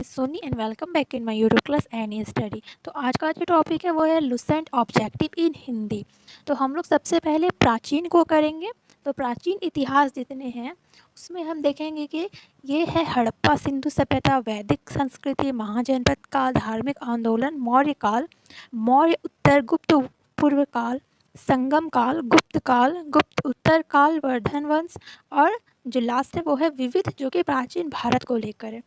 Is Soni and welcome back in my YouTube class any study. तो आज का जो टॉपिक है वो है लुसेंट ऑब्जेक्टिव इन हिंदी। तो हम लोग सबसे पहले प्राचीन को करेंगे। तो प्राचीन इतिहास जितने हैं उसमें हम देखेंगे कि ये है हड़प्पा सिंधु सभ्यता, वैदिक संस्कृति, महाजनपद काल, धार्मिक आंदोलन, मौर्य काल, मौर्य उत्तर गुप्त पूर्व काल, संगम काल, गुप्त काल, गुप्त उत्तर काल, वर्धन वंश और जो लास्ट है वो है विविध, जो कि प्राचीन भारत को लेकर है।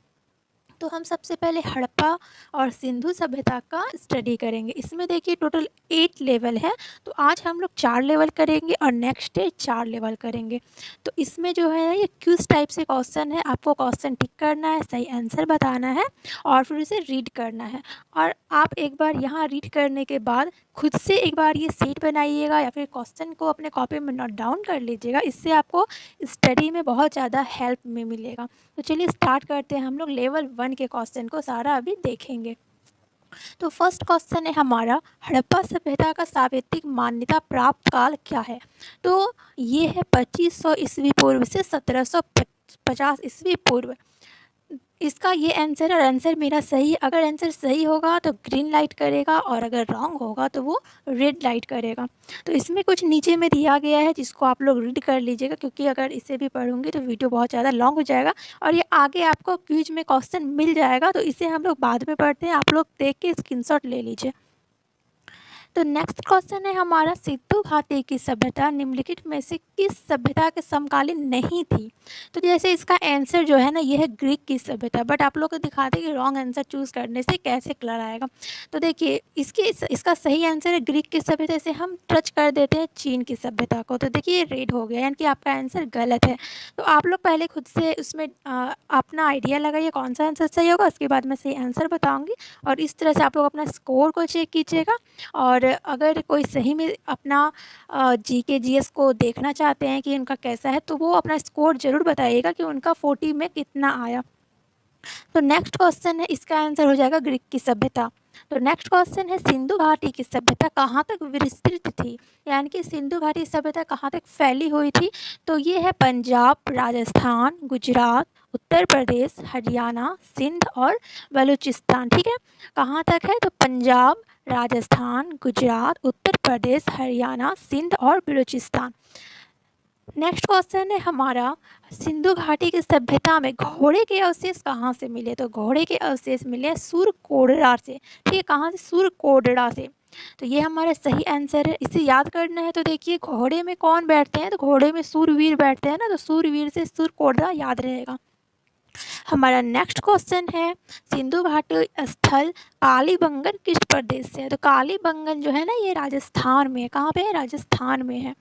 तो हम सबसे पहले हड़प्पा और सिंधु सभ्यता का स्टडी करेंगे। इसमें देखिए टोटल 8 लेवल है। तो आज हम लोग 4 लेवल करेंगे और नेक्स्ट डे 4 लेवल करेंगे। तो इसमें जो है ये क्विज टाइप से क्वेश्चन है, आपको क्वेश्चन टिक करना है, सही आंसर बताना है और फिर उसे रीड करना है। और आप एक बार यहाँ रीड करने के बाद खुद से एक बार ये सीट बनाइएगा या फिर क्वेश्चन को अपने कॉपी में नोट डाउन कर लीजिएगा। इससे आपको स्टडी में बहुत ज़्यादा हेल्प में मिलेगा। तो चलिए स्टार्ट करते हैं। हम लोग लेवल 1 के क्वेश्चन को सारा अभी देखेंगे। तो फर्स्ट क्वेश्चन है हमारा, हड़प्पा सभ्यता का साहित्यिक मान्यता प्राप्त काल क्या है? तो ये है 2500 ईस्वी पूर्व से 1750 ईस्वी पूर्व। इसका ये आंसर है और आंसर मेरा सही है। अगर आंसर सही होगा तो ग्रीन लाइट करेगा और अगर रॉन्ग होगा तो वो रेड लाइट करेगा। तो इसमें कुछ नीचे में दिया गया है जिसको आप लोग रीड कर लीजिएगा, क्योंकि अगर इसे भी पढ़ूंगी तो वीडियो बहुत ज़्यादा लॉन्ग हो जाएगा और ये आगे आपको क्विज में क्वेश्चन मिल जाएगा। तो इसे हम लोग बाद में पढ़ते हैं, आप लोग देख के स्क्रीनशॉट ले लीजिए। तो नेक्स्ट क्वेश्चन है हमारा, सिंधु घाटी की सभ्यता निम्नलिखित में से किस सभ्यता के समकालीन नहीं थी? तो जैसे इसका आंसर जो है ना ये है ग्रीक की सभ्यता, बट आप लोग को दिखाते हैं कि रॉन्ग आंसर चूज़ करने से कैसे क्लियर आएगा। तो देखिए इसका सही आंसर है ग्रीक की सभ्यता से हम टच कर देते हैं चीन की सभ्यता को। तो देखिए रेड हो गया, यानी कि आपका आंसर गलत है। तो आप लोग पहले खुद से उसमें अपना आइडिया लगाइए कौन सा आंसर सही होगा, उसके बाद मैं सही आंसर बताऊँगी और इस तरह से आप लोग अपना स्कोर को चेक कीजिएगा। और अगर कोई सही में अपना जीके जीएस को देखना चाहते हैं कि उनका कैसा है, तो वो अपना स्कोर ज़रूर बताइएगा कि उनका 40 में कितना आया। तो नेक्स्ट क्वेश्चन है, इसका आंसर हो जाएगा ग्रीक की सभ्यता। तो नेक्स्ट क्वेश्चन है, सिंधु घाटी की सभ्यता कहाँ तक विस्तृत थी? यानी कि सिंधु घाटी सभ्यता कहाँ तक फैली हुई थी? तो ये है पंजाब, राजस्थान, गुजरात, उत्तर प्रदेश, हरियाणा, सिंध और बलूचिस्तान। ठीक है, कहाँ तक है? तो पंजाब, राजस्थान, गुजरात, उत्तर प्रदेश, हरियाणा, सिंध और बलूचिस्तान। नेक्स्ट क्वेश्चन है हमारा, सिंधु घाटी की सभ्यता में घोड़े के अवशेष कहाँ से मिले? तो घोड़े के अवशेष मिले सूरकोडरा से। ठीक है, कहाँ से? सूरकोडरा से। तो ये हमारा सही आंसर है। इसे याद करना है। तो देखिए घोड़े में कौन बैठते हैं? तो घोड़े में सूरवीर बैठते हैं ना, तो सूरवीर से सूरकोडरा याद रहेगा। हमारा नेक्स्ट क्वेश्चन है, सिंधु घाटी स्थल कालीबंगन किस प्रदेश से है? तो कालीबंगन जो है ना ये राजस्थान में है। कहाँ पे है? राजस्थान में है।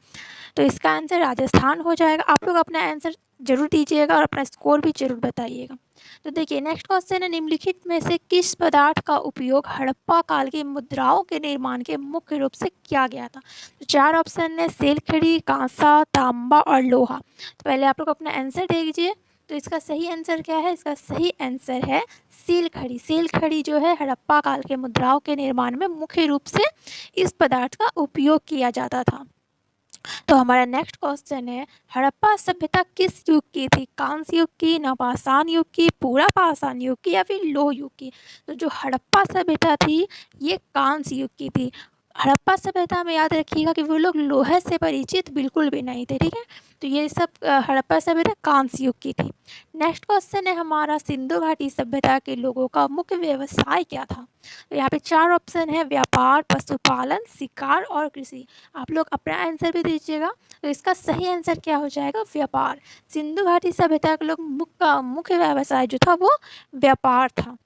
तो इसका आंसर राजस्थान हो जाएगा। आप लोग अपना आंसर जरूर दीजिएगा और अपना स्कोर भी जरूर बताइएगा। तो देखिए नेक्स्ट क्वेश्चन है, निम्नलिखित में से किस पदार्थ का उपयोग हड़प्पा काल की मुद्राओं के निर्माण के मुख्य रूप से किया गया था? तो 4 ऑप्शन है, सेलखड़ी, कांसा, तांबा और लोहा। तो पहले आप लोग अपना आंसर दे दीजिए। तो इसका सही आंसर क्या है? इसका सही आंसर है सेलखड़ी। सेलखड़ी जो है हड़प्पा काल के मुद्राओं के निर्माण में मुख्य रूप से इस पदार्थ का उपयोग किया जाता था। तो हमारा नेक्स्ट क्वेश्चन है, हड़प्पा सभ्यता किस युग की थी? कांस्य युग की, नवपाषाण युग की, पूरा पाषाण युग की या फिर लौह युग की? तो जो हड़प्पा सभ्यता थी ये कांस्य युग की थी। हड़प्पा सभ्यता में याद रखिएगा कि वो लोग लोहे से परिचित बिल्कुल भी नहीं थे। ठीक है, तो ये सब हड़प्पा सभ्यता कांस्य युग की थी। नेक्स्ट क्वेश्चन है हमारा, सिंधु घाटी सभ्यता के लोगों का मुख्य व्यवसाय क्या था? तो यहाँ पे 4 ऑप्शन है, व्यापार, पशुपालन, शिकार और कृषि। आप लोग अपना आंसर भी दीजिएगा। तो इसका सही आंसर क्या हो जाएगा? व्यापार। सिंधु घाटी सभ्यता के लोग मुख्य व्यवसाय जो था वो व्यापार था।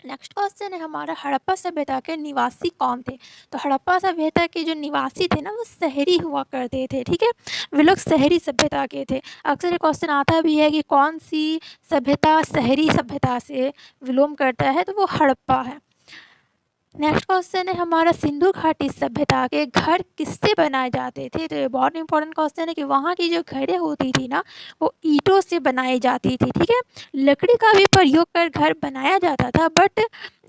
नेक्स्ट क्वेश्चन है हमारा, हड़प्पा सभ्यता के निवासी कौन थे? तो हड़प्पा सभ्यता के जो निवासी थे ना वो शहरी हुआ करते थे। ठीक है, वे लोग शहरी सभ्यता के थे। अक्सर ये क्वेश्चन आता भी है कि कौन सी सभ्यता शहरी सभ्यता से विलोम करता है? तो वो हड़प्पा है। नेक्स्ट क्वेश्चन है हमारा, सिंधु घाटी सभ्यता के घर किससे बनाए जाते थे? तो ये बहुत इंपॉर्टेंट क्वेश्चन है कि वहाँ की जो घरें होती थी ना वो ईंटों से बनाई जाती थी। ठीक है, लकड़ी का भी प्रयोग कर घर बनाया जाता था, बट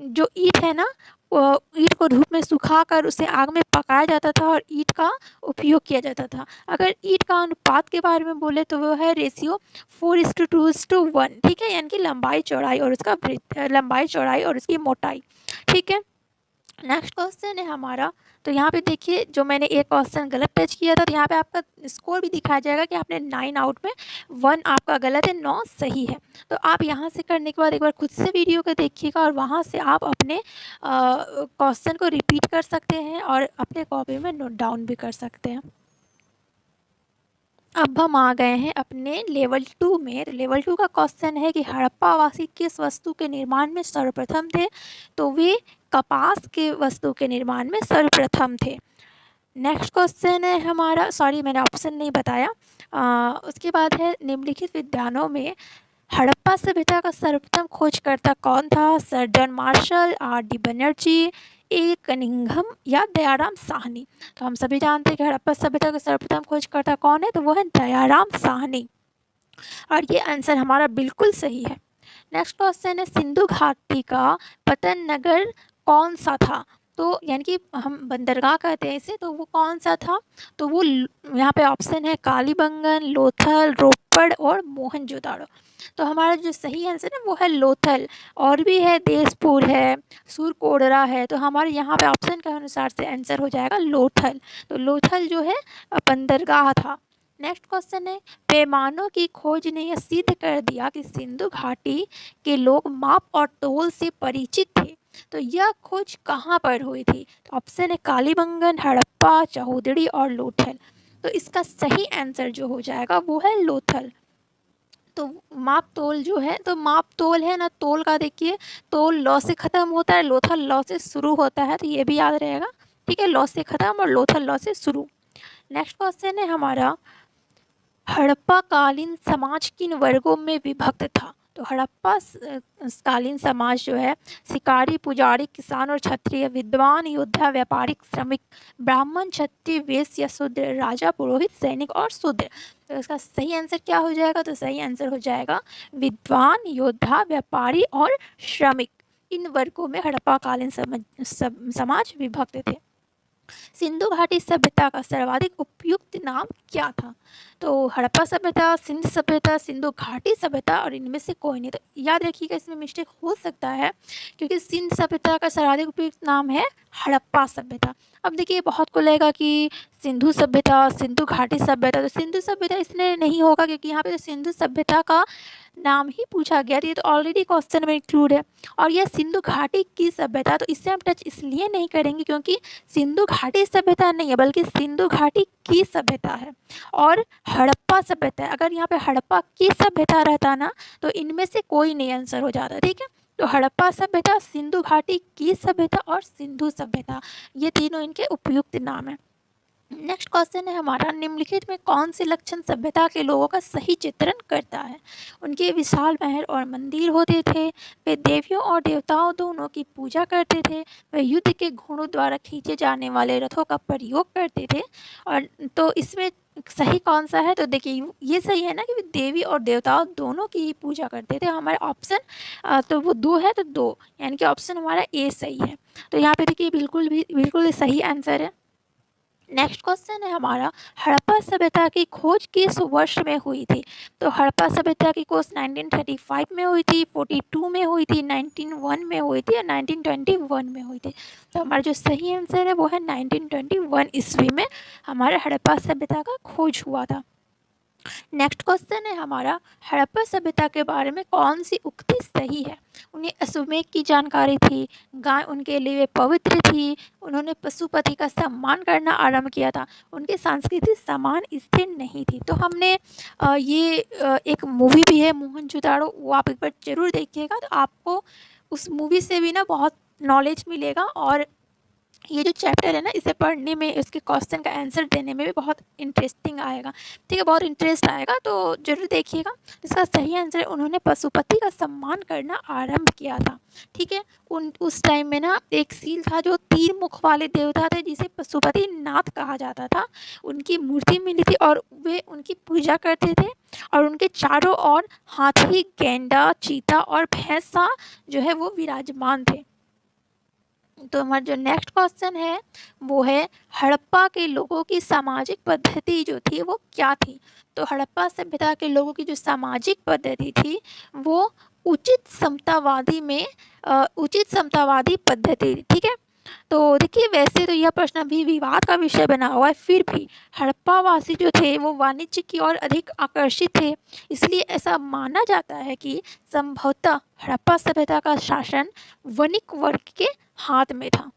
जो ईंट है ना ईंट को धूप में सुखाकर उसे आग में पकाया जाता था और ईंट का उपयोग किया जाता था। अगर ईंट का अनुपात के बारे में बोले तो वो है रेशियो 4:2:1, ठीक है, यानी कि लंबाई चौड़ाई और उसका लंबाई चौड़ाई और उसकी मोटाई, ठीक है। नेक्स्ट क्वेश्चन है हमारा, तो यहाँ पे देखिए जो मैंने एक क्वेश्चन गलत टच किया था, तो यहाँ पे आपका स्कोर भी दिखाया जाएगा कि आपने 9 आउट में 1 आपका गलत है, 9 सही है। तो आप यहाँ से करने के बाद एक बार खुद से वीडियो को देखिएगा और वहाँ से आप अपने क्वेश्चन को रिपीट कर सकते हैं और अपने कॉपी में नोट डाउन भी कर सकते हैं। अब हम आ गए हैं अपने लेवल 2 में। लेवल 2 का क्वेश्चन है कि हड़प्पावासी किस वस्तु के निर्माण में सर्वप्रथम थे? तो वे कपास के वस्तु के निर्माण में सर्वप्रथम थे। नेक्स्ट क्वेश्चन है हमारा, सॉरी मैंने ऑप्शन नहीं बताया। उसके बाद है निम्नलिखित विद्वानों में हड़प्पा सभ्यता का सर्वप्रथम खोजकर्ता कौन था? Sir John Marshall, R.D. Banerjee, A Cunningham या दयाराम साहनी? तो हम सभी जानते हैं कि हड़प्पा सभ्यता का सर्वप्रथम खोजकर्ता कौन है, तो वो है दयाराम साहनी, और ये आंसर हमारा बिल्कुल सही है। नेक्स्ट क्वेश्चन है सिंधु घाटी का पतन नगर कौन सा था? तो यानी कि हम बंदरगाह कहते हैं इसे, तो वो कौन सा था? तो वो यहाँ पे ऑप्शन है कालीबंगन, लोथल, रोपड़ और मोहनजोदाड़ो। तो हमारा जो सही आंसर है वो है लोथल। और भी है देशपुर है, सुरकोडरा है, तो हमारे यहाँ पे ऑप्शन के अनुसार से आंसर हो जाएगा लोथल। तो लोथल जो है बंदरगाह था। नेक्स्ट क्वेश्चन है पैमानों की खोज ने यह सिद्ध कर दिया कि सिंधु घाटी के लोग माप और तोल से परिचित थे। तो यह खोज कहाँ पर हुई थी? तो ऑप्शन है कालीबंगन, हड़प्पा, चौहदड़ी और लोथल। तो इसका सही आंसर जो हो जाएगा वो है लोथल। तो माप तोल जो है, तो माप तोल है ना, तोल का देखिए, तोल लॉ से ख़त्म होता है, लोथल लॉ से शुरू होता है, तो ये भी याद रहेगा, ठीक है, लॉ से ख़त्म और लोथल लॉ से शुरू। नेक्स्ट क्वेश्चन है हमारा हड़प्पा कालीन समाज किन वर्गों में विभक्त था? तो हड़प्पा कालीन समाज जो है शिकारी, पुजारी, किसान और क्षत्रिय, विद्वान, योद्धा, व्यापारिक, श्रमिक, ब्राह्मण, क्षत्रिय, वैश्य या शूद्र, राजा, पुरोहित, सैनिक और शूद्र। तो इसका सही आंसर क्या हो जाएगा? तो सही आंसर हो जाएगा विद्वान, योद्धा, व्यापारी और श्रमिक। इन वर्गों में हड़प्पा कालीन समाज विभक्त थे। सिंधु घाटी सभ्यता का सर्वाधिक उपयुक्त नाम क्या था? तो हड़प्पा सभ्यता, सिंध सभ्यता, सिंधु घाटी सभ्यता और इनमें से कोई नहीं। तो याद रखिएगा इसमें मिस्टेक हो सकता है क्योंकि सिंध सभ्यता का सर्वाधिक उपयुक्त नाम है हड़प्पा सभ्यता। अब देखिए बहुत को लगेगा कि सिंधु सभ्यता, सिंधु घाटी सभ्यता, तो सिंधु सभ्यता इसलिए नहीं होगा क्योंकि यहाँ पे तो सिंधु सभ्यता का नाम ही पूछा गया, तो ये तो ऑलरेडी क्वेश्चन में इंक्लूड है। और यह सिंधु घाटी की सभ्यता, तो इससे हम टच इसलिए नहीं करेंगे क्योंकि सिंधु घाटी सभ्यता नहीं है बल्कि सिंधु घाटी की सभ्यता है। और हड़प्पा सभ्यता है, अगर यहाँ पे हड़प्पा की सभ्यता रहता ना तो इनमें से कोई नहीं आंसर हो जाता, ठीक है। तो हड़प्पा सभ्यता, सिंधु घाटी की सभ्यता और सिंधु सभ्यता, ये तीनों इनके उपयुक्त नाम है। नेक्स्ट क्वेश्चन है हमारा निम्नलिखित में कौन से लक्षण सभ्यता के लोगों का सही चित्रण करता है? उनके विशाल महल और मंदिर होते थे, वे देवियों और देवताओं दोनों की पूजा करते थे, वे युद्ध के घोड़ों द्वारा खींचे जाने वाले रथों का प्रयोग करते थे। और तो इसमें सही कौन सा है? तो देखिए ये सही है ना कि वे देवी और देवताओं दोनों की ही पूजा करते थे। हमारे ऑप्शन तो वो दो है, तो दो, यानी कि ऑप्शन हमारा ए सही है। तो यहाँ पे देखिए बिल्कुल सही आंसर है। नेक्स्ट क्वेश्चन है हमारा हड़प्पा सभ्यता की खोज किस वर्ष में हुई थी? तो हड़प्पा सभ्यता की खोज 1935 में हुई थी, 42 में हुई थी, 1901 में हुई थी और 1921 में हुई थी। तो हमारा जो सही आंसर है वो है 1921 ईस्वी में हमारे हड़प्पा सभ्यता का खोज हुआ था। नेक्स्ट क्वेश्चन है हमारा हड़प्पा सभ्यता के बारे में कौन सी उक्ति सही है? उन्हें अश्वमेध की जानकारी थी, गाय उनके लिए पवित्र थी, उन्होंने पशुपति का सम्मान करना आरंभ किया था, उनकी संस्कृति समान स्थिर नहीं थी। तो हमने एक मूवी भी है मोहनजोदाड़ो, वो आप एक बार जरूर देखिएगा, तो आपको उस मूवी से भी ना बहुत नॉलेज मिलेगा और ये जो चैप्टर है ना इसे पढ़ने में, इसके क्वेश्चन का आंसर देने में भी बहुत इंटरेस्टिंग आएगा, ठीक है, बहुत इंटरेस्ट आएगा, तो जरूर देखिएगा। इसका सही आंसर है उन्होंने पशुपति का सम्मान करना आरंभ किया था, ठीक है। उस टाइम में ना एक सील था जो 3 मुख वाले देवता थे जिसे पशुपति नाथ कहा जाता था, उनकी मूर्ति मिली थी और वे उनकी पूजा करते थे और उनके चारों ओर हाथी, गेंडा, चीता और भैंसा जो है वो विराजमान थे। तो हमारा जो नेक्स्ट क्वेश्चन है वो है हड़प्पा के लोगों की सामाजिक पद्धति जो थी वो क्या थी। तो हड़प्पा सभ्यता के लोगों की जो सामाजिक पद्धति थी वो उचित समतावादी पद्धति थी, ठीक है। तो देखिए वैसे तो यह प्रश्न अभी विवाद का विषय बना हुआ है, फिर भी हड़प्पा वासी जो थे वो वाणिज्य की ओर अधिक आकर्षित थे, इसलिए ऐसा माना जाता है कि संभवतः हड़प्पा सभ्यता का शासन वणिक वर्ग के हाथ में था।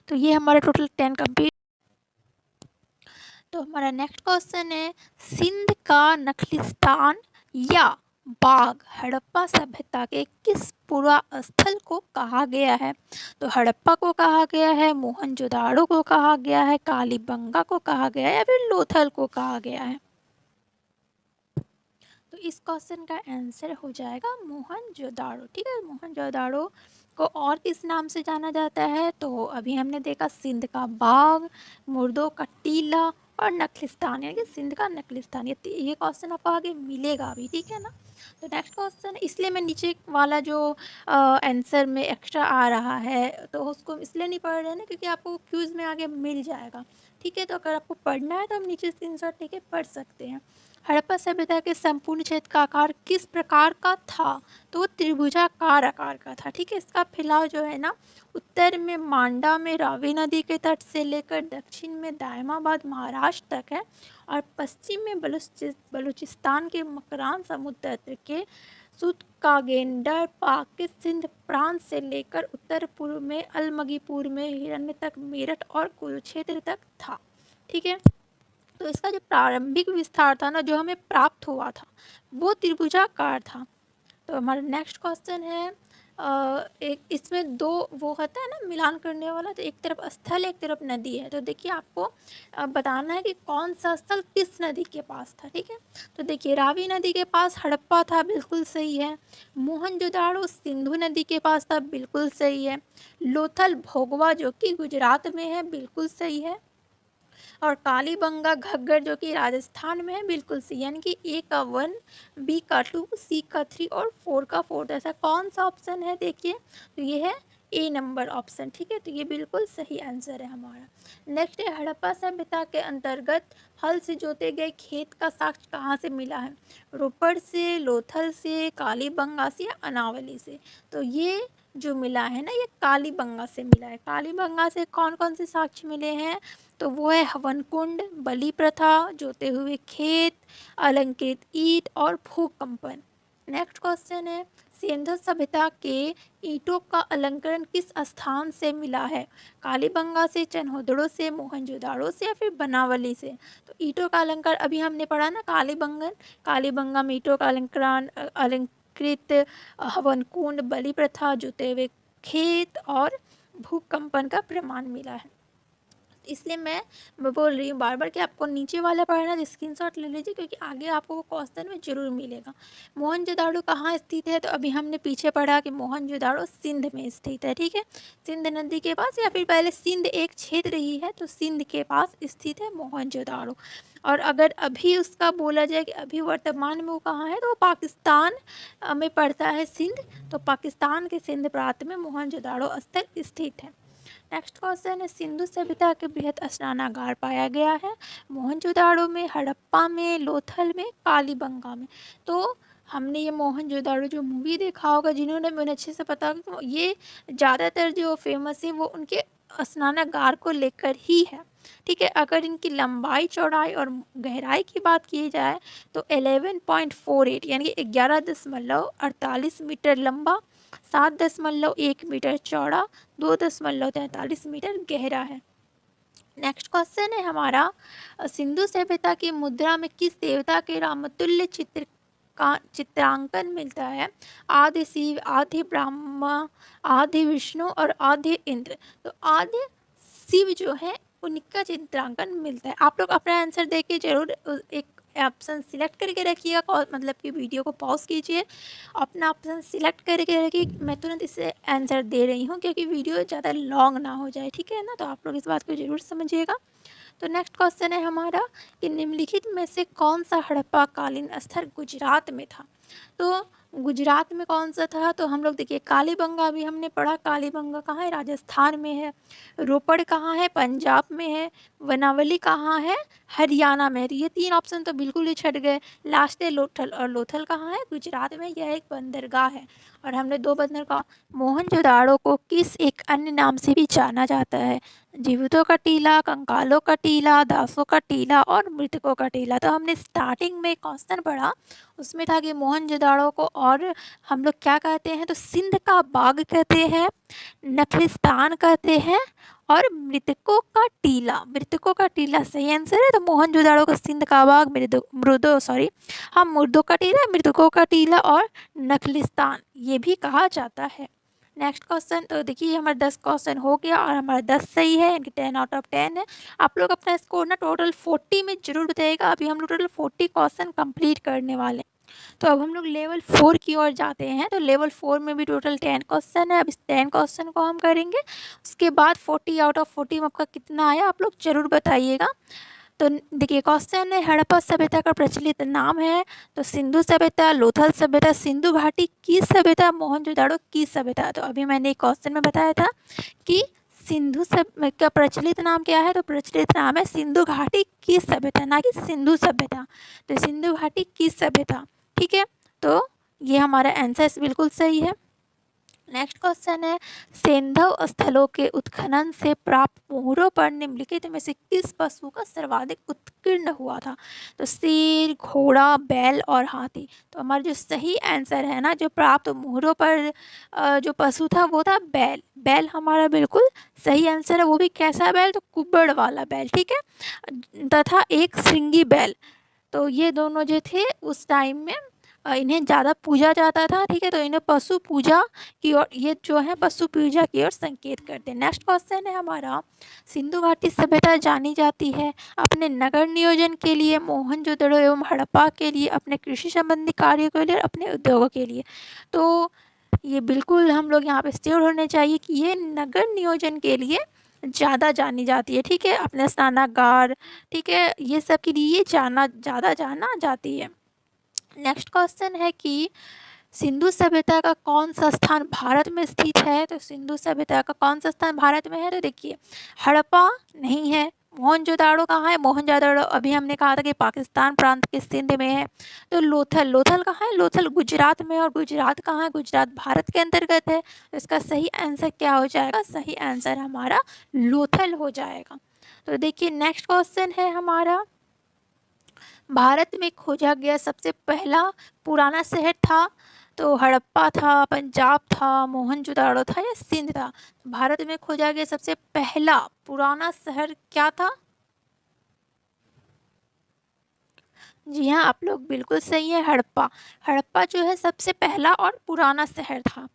तो ये हमारा टोटल 10 कंप्लीट। तो हमारा नेक्स्ट क्वेश्चन है सिंध का नखलिस्तान या बाग हड़प्पा सभ्यता के किस पुरा स्थल को कहा गया है। तो हड़प्पा को कहा गया है, मोहनजोदाड़ो को कहा गया है, कालीबंगा को कहा गया है या फिर लोथल को कहा गया है। तो इस क्वेश्चन का आंसर हो जाएगा मोहनजोदाड़ो, ठीक है। मोहनजोदाड़ो को और किस नाम से जाना जाता है, तो अभी हमने देखा सिंध का बाग, मुर्दों का टीला और नखलिस्तान, यानी कि सिंध का नखलिस्तान। ये क्वेश्चन आपको आगे मिलेगा अभी, ठीक है ना। तो नेक्स्ट क्वेश्चन, इसलिए मैं नीचे वाला जो आंसर में एक्स्ट्रा आ रहा है तो उसको इसलिए नहीं पढ़ रहे हैं ना क्योंकि आपको क्यूज में आगे मिल जाएगा, ठीक है। तो अगर आपको पढ़ना है तो हम नीचे स्क्रीनशॉट लेके पढ़ सकते हैं। हड़प्पा सभ्यता के संपूर्ण क्षेत्र का आकार किस प्रकार का था, तो वो त्रिभुजाकार आकार का था, ठीक है। इसका फैलाव जो है ना उत्तर में मांडा में रावी नदी के तट से लेकर दक्षिण में दायमाबाद महाराष्ट्र तक है और पश्चिम में बलूचिस्तान के मकरान समुद्र तट के सुतकागेंडर पाकिस सिंध प्रांत से लेकर उत्तर पूर्व में अलमगीपुर में हिरण्य तक मेरठ और कुरुक्षेत्र तक था, ठीक है। तो इसका जो प्रारंभिक विस्तार था ना जो हमें प्राप्त हुआ था वो त्रिभुजाकार था। तो हमारा नेक्स्ट क्वेश्चन है एक इसमें दो वो होता है ना मिलान करने वाला, तो एक तरफ स्थल एक तरफ नदी है। तो देखिए आपको बताना है कि कौन सा स्थल किस नदी के पास था, ठीक है। तो देखिए रावी नदी के पास हड़प्पा था, बिल्कुल सही है। मोहनजोदाड़ो सिंधु नदी के पास था, बिल्कुल सही है। लोथल भोगवा जो कि गुजरात में है, बिल्कुल सही है। और कालीबंगा घग्गर जो कि राजस्थान में है, बिल्कुल सही। यानी कि ए का 1, बी का 2, सी का 3 और 4 का 4। तो ऐसा कौन सा ऑप्शन है देखिए, तो ये है ए नंबर ऑप्शन, ठीक है। तो ये बिल्कुल सही आंसर है हमारा। नेक्स्ट है हड़प्पा सभ्यता के अंतर्गत हल से जोते गए खेत का साक्ष्य कहाँ से मिला है, रोपड़ से, लोथल से, कालीबंगा से या अनावली से। तो ये जो मिला है ना ये कालीबंगा से मिला है। कालीबंगा से कौन कौन से साक्ष्य मिले हैं, तो वो है हवन कुंड, बलि प्रथा, जोते हुए खेत, अलंकृत ईंट और भूकंपन। नेक्स्ट क्वेश्चन है सिंधु सभ्यता के ईंटों का अलंकरण किस स्थान से मिला है, कालीबंगा से, चन्होदड़ो से, मोहनजोदाड़ो से या फिर बनावली से। तो ईंटों का अलंकार अभी हमने पढ़ा ना कालीबंगा में ईंटों का अलंकरण अलंकृत हवन कुंड, बलि प्रथा, जोते हुए खेत और भूकंपन का प्रमाण मिला है। इसलिए मैं बोल रही हूँ बार बार कि आपको नीचे वाला पढ़ना है, स्क्रीनशॉट ले लीजिए क्योंकि आगे आपको वो क्वेश्चन में जरूर मिलेगा। मोहनजोदाड़ो कहाँ स्थित है, तो अभी हमने पीछे पढ़ा कि मोहनजोदाड़ो सिंध में स्थित है, ठीक है। सिंध नदी के पास, या फिर पहले सिंध एक क्षेत्र ही है तो सिंध के पास स्थित है मोहनजोदाड़ो। और अगर अभी उसका बोला जाए कि अभी वर्तमान में वो कहाँ है, तो वो पाकिस्तान में पड़ता है सिंध। तो पाकिस्तान के सिंध प्रांत में मोहनजोदाड़ो स्थल स्थित है। नेक्स्ट क्वेश्चन है सिंधु सभ्यता के बृहद स्नानागार पाया गया है, मोहनजोदाड़ो में, हड़प्पा में, लोथल में, कालीबंगा में। तो हमने ये मोहनजोदाड़ो जो मूवी देखा होगा, जिन्होंने मुझे अच्छे से पता होगा, तो ये ज़्यादातर जो फेमस है वो उनके स्नानागार को लेकर ही है, ठीक है। अगर इनकी लंबाई चौड़ाई और गहराई की बात की जाए तो 11.48 यानी कि 11.48 मीटर लंबा, 7.1 मीटर चौड़ा, 2.43 मीटर गहरा है। नेक्स्ट क्वेश्चन है हमारा सिंधु सभ्यता की मुद्रा में किस देवता के रामतुल्य चित्र का चित्रांकन मिलता है, आदि शिव, आदि ब्रह्मा, आदि विष्णु और आदि इंद्र। तो आदि शिव जो है उनका चित्रांकन मिलता है। आप लोग अपना आंसर देख के जरूर एक ऑप्शन सिलेक्ट करके रखिएगा, मतलब कि वीडियो को पॉज कीजिए, अपना ऑप्शन सिलेक्ट करके रखिए। मैं तुरंत इसे आंसर दे रही हूँ क्योंकि वीडियो ज़्यादा लॉन्ग ना हो जाए, ठीक है ना। तो आप लोग इस बात को जरूर समझिएगा। तो नेक्स्ट क्वेश्चन है हमारा कि निम्नलिखित में से कौन सा हड़प्पा कालीन स्थल गुजरात में था। तो गुजरात में कौन सा था, तो हम लोग देखिए कालीबंगा भी हमने पढ़ा, कालीबंगा कहाँ है, राजस्थान में है। रोपड़ कहाँ है, पंजाब में है। वनावली कहाँ है, हरियाणा में है। तो ये 3 ऑप्शन तो बिल्कुल ही छट गए। लास्ट है लोथल, और लोथल कहाँ है, गुजरात में। यह एक बंदरगाह है। और हमने 2 बंदरगाह। मोहनजोदाड़ो को किस एक अन्य नाम से भी जाना जाता है? जीवितों का टीला, कंकालों का टीला, दासों का टीला और मृतकों का टीला। तो हमने स्टार्टिंग में क्वेश्चन पढ़ा, उसमें था कि मोहनजोदाड़ो को और हम लोग क्या कहते हैं, तो सिंध का बाग कहते हैं, नखलिस्तान कहते हैं और मृतकों का टीला सही आंसर है। तो मोहनजोदाड़ो को सिंध का बाग, मुर्दों का टीला, मृतकों का टीला और नखलिस्तान ये भी कहा जाता है। नेक्स्ट क्वेश्चन, तो देखिए हमारे 10 क्वेश्चन हो गया और हमारा 10 सही है, यानी कि 10 आउट ऑफ 10 है। आप लोग अपना स्कोर ना टोटल 40 में जरूर बताइएगा। अभी हम लोग टोटल 40 क्वेश्चन कंप्लीट करने वाले हैं। तो अब हम लोग लेवल 4 की ओर जाते हैं। तो लेवल 4 में भी टोटल 10 क्वेश्चन है। अब इस 10 क्वेश्चन को हम करेंगे, उसके बाद 40 आउट ऑफ 40 में आपका कितना आया आप लोग ज़रूर बताइएगा। तो देखिए क्वेश्चन है, हड़प्पा सभ्यता का प्रचलित नाम है, तो सिंधु सभ्यता, लोथल सभ्यता, सिंधु घाटी की सभ्यता, मोहनजोदाड़ो की सभ्यता। तो अभी मैंने एक क्वेश्चन में बताया था कि सिंधु सभ्यता का प्रचलित नाम क्या है, तो प्रचलित नाम है सिंधु घाटी की सभ्यता, ना कि सिंधु सभ्यता। तो सिंधु घाटी की सभ्यता, ठीक है। तो ये हमारा आंसर बिल्कुल सही है। नेक्स्ट क्वेश्चन है, सैंधव स्थलों के उत्खनन से प्राप्त मोहरों पर निम्नलिखित में से किस पशु का सर्वाधिक उत्कीर्ण हुआ था? तो शेर, घोड़ा, बैल और हाथी। तो हमारा जो सही आंसर है ना, जो प्राप्त मोहरों पर जो पशु था वो था बैल। बैल हमारा बिल्कुल सही आंसर है। वो भी कैसा बैल, तो कुबड़ वाला बैल, ठीक है, तथा एक श्रृंगी बैल। तो ये दोनों जो थे उस टाइम में इन्हें ज़्यादा पूजा जाता था, ठीक है। तो इन्हें पशु पूजा की ओर, ये जो है पशु पूजा की ओर संकेत करते हैं। नेक्स्ट क्वेश्चन है हमारा, सिंधु घाटी सभ्यता जानी जाती है अपने नगर नियोजन के लिए, मोहनजोदड़ो एवं हड़प्पा के लिए, अपने कृषि संबंधी कार्यों के लिए और अपने उद्योगों के लिए। तो ये बिल्कुल हम लोग यहाँ पे श्योर होने चाहिए कि ये नगर नियोजन के लिए ज़्यादा जानी जाती है, ठीक है। अपने स्नानागार, ठीक है, ये सब के लिए ज़्यादा जाना जाती है। नेक्स्ट क्वेश्चन है कि सिंधु सभ्यता का कौन सा स्थान भारत में स्थित है? तो सिंधु सभ्यता का कौन सा स्थान भारत में है? तो देखिए हड़प्पा नहीं है। मोहनजोदाड़ो कहाँ है? मोहनजोदाड़ो अभी हमने कहा था कि पाकिस्तान प्रांत के सिंध में है। तो लोथल कहाँ है? लोथल गुजरात में है। और गुजरात कहाँ है? गुजरात भारत के अंतर्गत है। तो इसका सही आंसर क्या हो जाएगा? सही आंसर हमारा लोथल हो जाएगा। तो देखिए नेक्स्ट क्वेश्चन है हमारा, भारत में खोजा गया सबसे पहला पुराना शहर था, तो हड़प्पा था, पंजाब था, मोहनजोदाड़ो था या सिंध था? भारत में खोजा गया सबसे पहला पुराना शहर क्या था? जी हाँ, आप लोग बिल्कुल सही है, हड़प्पा। हड़प्पा जो है सबसे पहला और पुराना शहर था।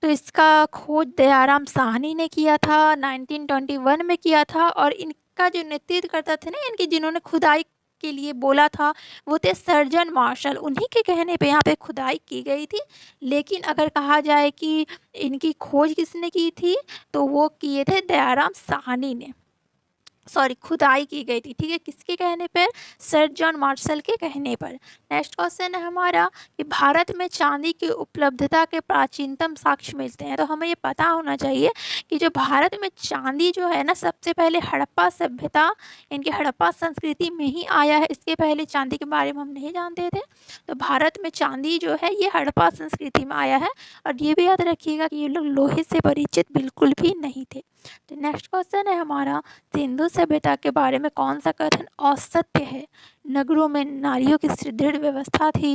तो इसका खोज दयाराम साहनी ने किया था, 1921 में किया था। और इनका जो नेतृत्व करता थे ना, इनकी जिन्होंने खुदाई के लिए बोला था, वो थे सर्जन मार्शल। उन्हीं के कहने पे यहाँ पे खुदाई की गई थी। लेकिन अगर कहा जाए कि इनकी खोज किसने की थी, तो वो किए थे दयाराम साहनी ने। सॉरी, खुदाई की गई थी, ठीक है, किसके कहने पर? सर जॉन मार्शल के कहने पर। नेक्स्ट क्वेश्चन है हमारा कि भारत में चांदी की उपलब्धता के प्राचीनतम साक्ष्य मिलते हैं। तो हमें ये पता होना चाहिए कि जो भारत में चांदी जो है ना, सबसे पहले हड़प्पा सभ्यता, इनकी हड़प्पा संस्कृति में ही आया है। इसके पहले चांदी के बारे में हम नहीं जानते थे। तो भारत में चांदी जो है ये हड़प्पा संस्कृति में आया है। और ये भी याद रखिएगा कि ये लोग लोहे से परिचित बिल्कुल भी नहीं थे। तो नेक्स्ट क्वेश्चन है हमारा, सिंधु सभ्यता के बारे में कौन सा कथन असत्य है? नगरों में नारियों की सुदृढ़ व्यवस्था थी,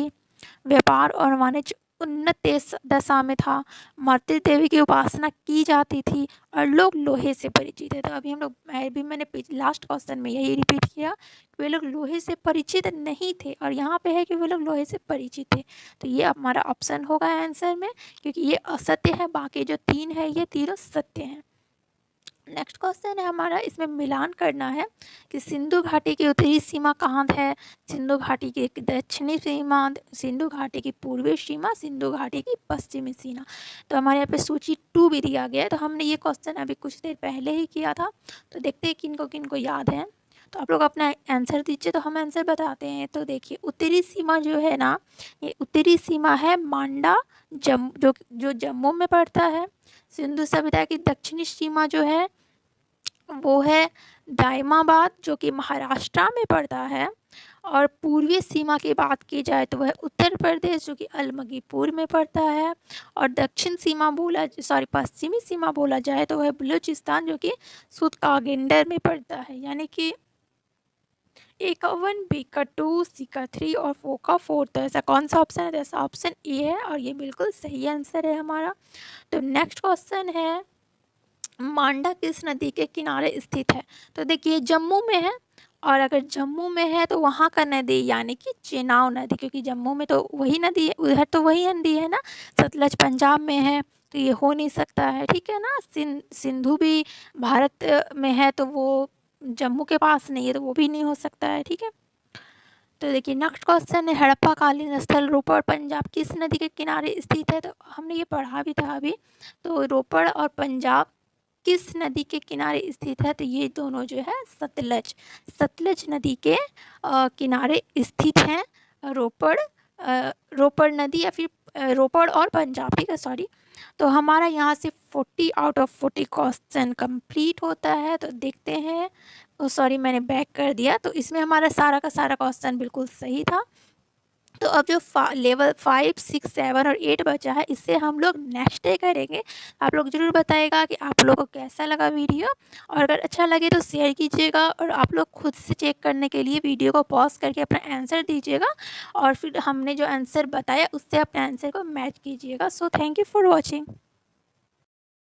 व्यापार और वाणिज्य उन्नत दशा में था, मातृ देवी की उपासना की जाती थी और लोग लोहे से परिचित थे। तो अभी हम लोग मैंने लास्ट क्वेश्चन में यही रिपीट किया कि वे लोग लोहे से परिचित नहीं थे, और यहाँ पे है कि वे लोग लोहे से परिचित थे। तो ये हमारा ऑप्शन होगा आंसर में, क्योंकि ये असत्य है, बाकी जो 3 है ये तीनों सत्य हैं। नेक्स्ट क्वेश्चन है हमारा, इसमें मिलान करना है कि सिंधु घाटी की उत्तरी सीमा कहाँ है, सिंधु घाटी की दक्षिणी सीमा, सिंधु घाटी की पूर्वी सीमा, सिंधु घाटी की पश्चिमी सीमा। तो हमारे यहाँ पे सूची 2 भी दिया गया है। तो हमने ये क्वेश्चन अभी कुछ देर पहले ही किया था। तो देखते हैं किनको किनको याद है। तो आप लोग अपना आंसर दीजिए, तो हम आंसर बताते हैं। तो देखिए उत्तरी सीमा जो है ना, ये उत्तरी सीमा है मांडा, जो जम्मू में पड़ता है। सिंधु सभ्यता की दक्षिणी सीमा जो है वो है दायमाबाद, जो कि महाराष्ट्र में पड़ता है। और पूर्वी सीमा की बात की जाए तो वह उत्तर प्रदेश, जो कि अलमगीपुर में पड़ता है। और दक्षिण सीमा पश्चिमी सीमा बोला जाए तो वह बलूचिस्तान, जो कि सुतकागिंडर में पड़ता है। यानी कि A1 B2 C3 और FOCA 4। तो ऐसा कौन सा ऑप्शन है? तो ऐसा ऑप्शन ए है, और ये बिल्कुल सही आंसर है हमारा। तो नेक्स्ट क्वेश्चन है, मांडा किस नदी के किनारे स्थित है? तो देखिए जम्मू में है, और अगर जम्मू में है तो वहाँ का नदी यानी कि चेनाब नदी, क्योंकि जम्मू में तो वही नदी है, उधर तो वही नदी है ना। सतलज पंजाब में है, तो ये हो नहीं सकता है, ठीक है ना। सिंधु भी भारत में है, तो वो जम्मू के पास नहीं है, तो वो भी नहीं हो सकता है, ठीक है। तो देखिए नेक्स्ट क्वेश्चन है, हड़प्पा कालीन स्थल रोपड़ पंजाब किस नदी के किनारे स्थित है? तो हमने ये पढ़ा भी था अभी। तो रोपड़ और पंजाब किस नदी के किनारे स्थित है? तो ये दोनों जो है सतलज नदी के किनारे स्थित हैं। रोपड़ रोपड़ नदी, या फिर रोपड़ और पंजाब, ठीक है, सॉरी। तो हमारा यहाँ से 40 आउट ऑफ 40 क्वेश्चन कंप्लीट होता है। तो देखते हैं, सॉरी मैंने बैक कर दिया। तो इसमें हमारा सारा का सारा क्वेश्चन बिल्कुल सही था। तो अब जो लेवल 5, 6, 7 और 8 बचा है, इससे हम लोग नेक्स्ट डे करेंगे। आप लोग ज़रूर बताइएगा कि आप लोगों को कैसा लगा वीडियो, और अगर अच्छा लगे तो शेयर कीजिएगा, और आप लोग खुद से चेक करने के लिए वीडियो को पॉज करके अपना आंसर दीजिएगा, और फिर हमने जो आंसर बताया उससे अपने आंसर को मैच कीजिएगा। So thank you for watching.